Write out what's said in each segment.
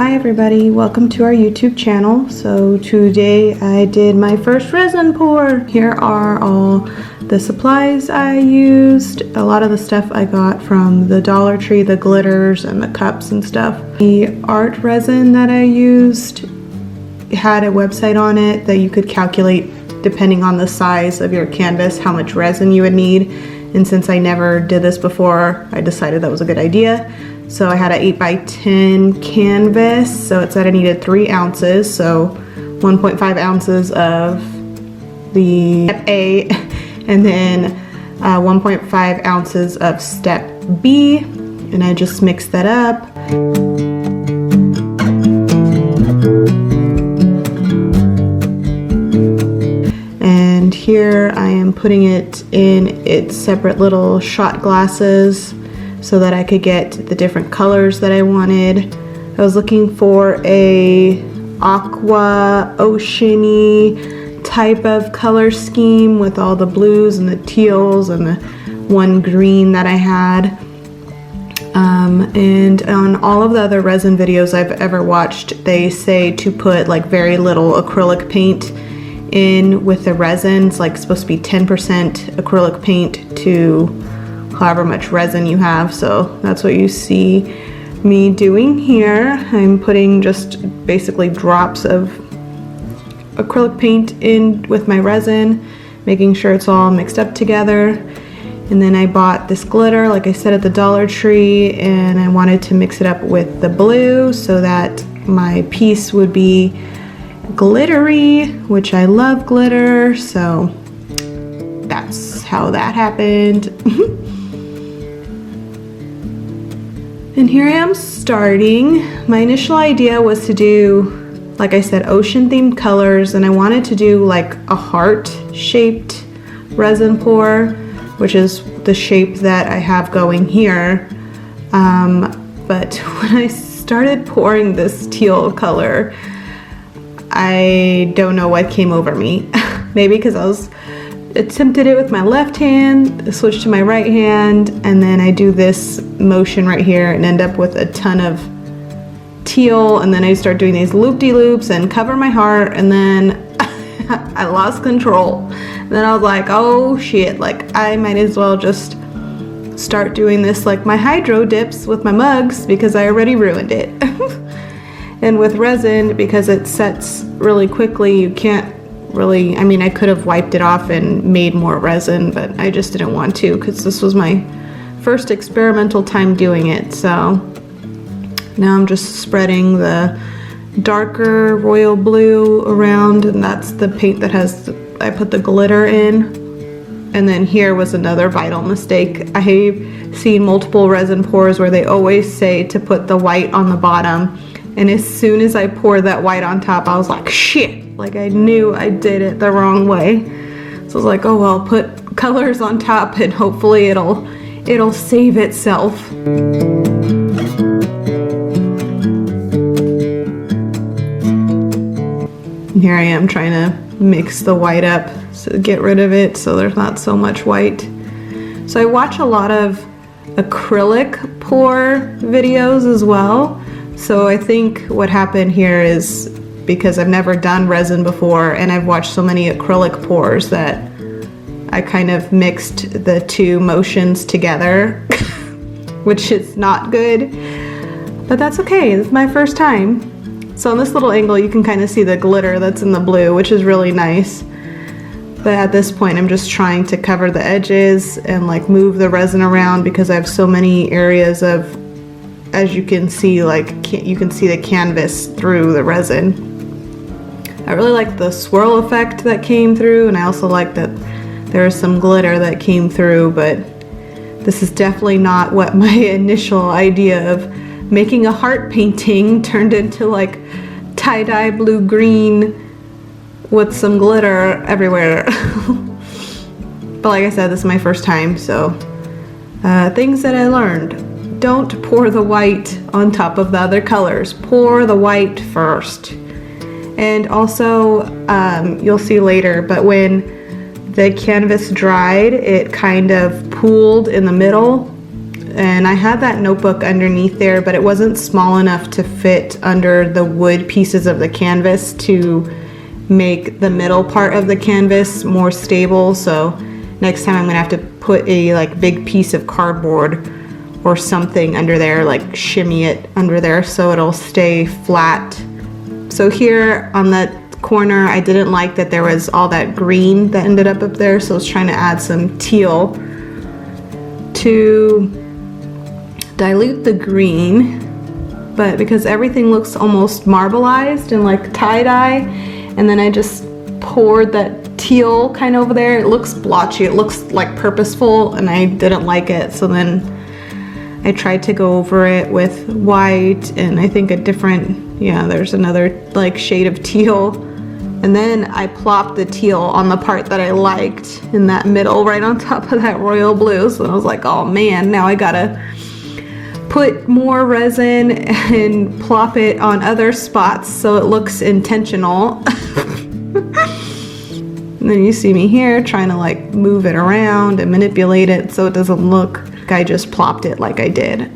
Hi everybody, welcome to our YouTube channel. So today I did my first resin pour. Here are all the supplies I used. A lot of the stuff I got from the Dollar Tree, the glitters and the cups and stuff. The art resin that I used had a website on it that you could calculate, depending on the size of your canvas, how much resin you would need. And since I never did this before, I decided that was a good idea. So I had an 8x10 canvas, so it said I needed 3 ounces, so 1.5 ounces of the step A, and then 1.5 ounces of step B, and I just mixed that up. And here I am putting it in its separate little shot glasses, so that I could get the different colors that I wanted. I was looking for a aqua, oceany type of color scheme with all the blues and the teals and the one green that I had. And on all of the other resin videos I've ever watched, they say to put like very little acrylic paint in with the resin. It's like supposed to be 10% acrylic paint to however much resin you have, so that's what you see me doing here. I'm putting just basically drops of acrylic paint in with my resin, making sure it's all mixed up together. And then I bought this glitter, like I said, at the Dollar Tree, and I wanted to mix it up with the blue so that my piece would be glittery, which I love glitter, so that's how that happened. And here I am starting. My initial idea was to do, like I said, ocean themed colors, and I wanted to do like a heart shaped resin pour, which is the shape that I have going here. But when I started pouring this teal color, I don't know what came over me. Maybe because I attempted it with my left hand, switched to my right hand, and then I do this motion right here and end up with a ton of teal, and then I start doing these loop-de-loops and cover my heart, and then I lost control. And then I was like, oh shit, like I might as well just start doing this like my hydro dips with my mugs, because I already ruined it. And with resin, because it sets really quickly, you can't really, I mean, I could have wiped it off and made more resin, but I just didn't want to because this was my first experimental time doing it. So now I'm just spreading the darker royal blue around, and that's the paint that has, I put the glitter in. And then here was another vital mistake. I've seen multiple resin pours where they always say to put the white on the bottom, and as soon as I poured that white on top, I was like, shit. Like I knew I did it the wrong way. So I was like, oh well, put colors on top and hopefully it'll save itself. And here I am trying to mix the white up to get rid of it so there's not so much white. So I watch a lot of acrylic pour videos as well. So I think what happened here is, because I've never done resin before and I've watched so many acrylic pours, that I kind of mixed the two motions together, which is not good, but that's okay. It's my first time. So on this little angle you can kind of see the glitter that's in the blue, which is really nice. But at this point I'm just trying to cover the edges and like move the resin around, because I have so many areas of, as you can see, like you can see the canvas through the resin. I really like the swirl effect that came through, and I also like that there is some glitter that came through, but this is definitely not what my initial idea of making a heart painting turned into, like tie-dye blue-green with some glitter everywhere. But like I said, this is my first time, so things that I learned. Don't pour the white on top of the other colors. Pour the white first. And also, you'll see later, but when the canvas dried, it kind of pooled in the middle. and I had that notebook underneath there, but it wasn't small enough to fit under the wood pieces of the canvas to make the middle part of the canvas more stable. So next time I'm gonna have to put a like big piece of cardboard or something under there, like shimmy it under there so it'll stay flat. So here on that corner, I didn't like that there was all that green that ended up there, so I was trying to add some teal to dilute the green, but because everything looks almost marbleized and like tie-dye, and then I just poured that teal kind of over there, it looks blotchy, it looks like purposeful, and I didn't like it. So then I tried to go over it with white and I think a different, yeah, there's another like shade of teal. And then I plopped the teal on the part that I liked in that middle, right on top of that royal blue. So I was like, oh man, now I gotta put more resin and plop it on other spots so it looks intentional. And then you see me here trying to like move it around and manipulate it so it doesn't look like I just plopped it like I did.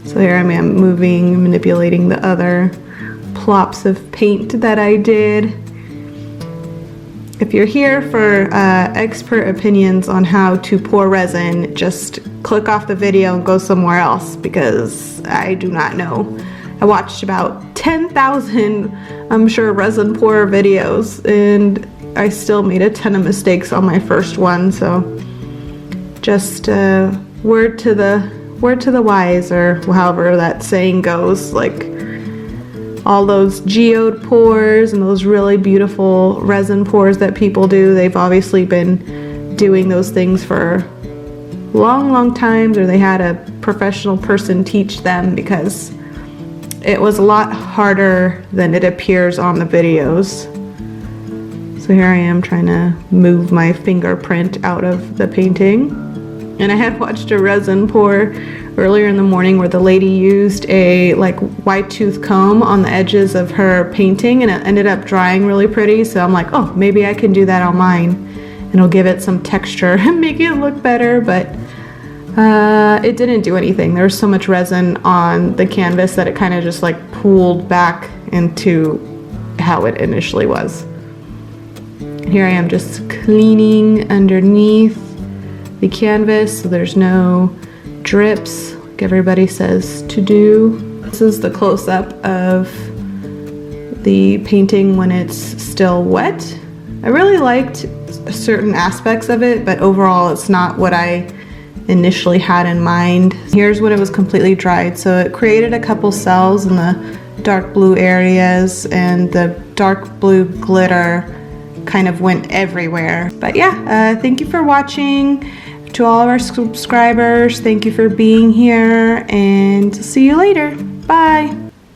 So here I am moving, manipulating the other plops of paint that I did. If you're here for expert opinions on how to pour resin, just click off the video and go somewhere else, because I do not know. I watched about 10,000, I'm sure, resin pour videos, and I still made a ton of mistakes on my first one. So just word to the wise, or however that saying goes. Like, all those geode pours and those really beautiful resin pours that people do, they've obviously been doing those things for long times, or they had a professional person teach them, because it was a lot harder than it appears on the videos. So here I am trying to move my fingerprint out of the painting. And I had watched a resin pour earlier in the morning where the lady used a like white tooth comb on the edges of her painting, and it ended up drying really pretty. So I'm like, oh, maybe I can do that on mine and it'll give it some texture and make it look better. But it didn't do anything. There was so much resin on the canvas that it kind of just like pooled back into how it initially was. Here I am just cleaning underneath the canvas so there's no drips like everybody says to do. This is the close-up of the painting when it's still wet. I really liked certain aspects of it, but overall it's not what I initially had in mind. Here's when it was completely dried. So it created a couple cells in the dark blue areas, and the dark blue glitter kind of went everywhere. But yeah, thank you for watching. To all of our subscribers, thank you for being here, and see you later. Bye.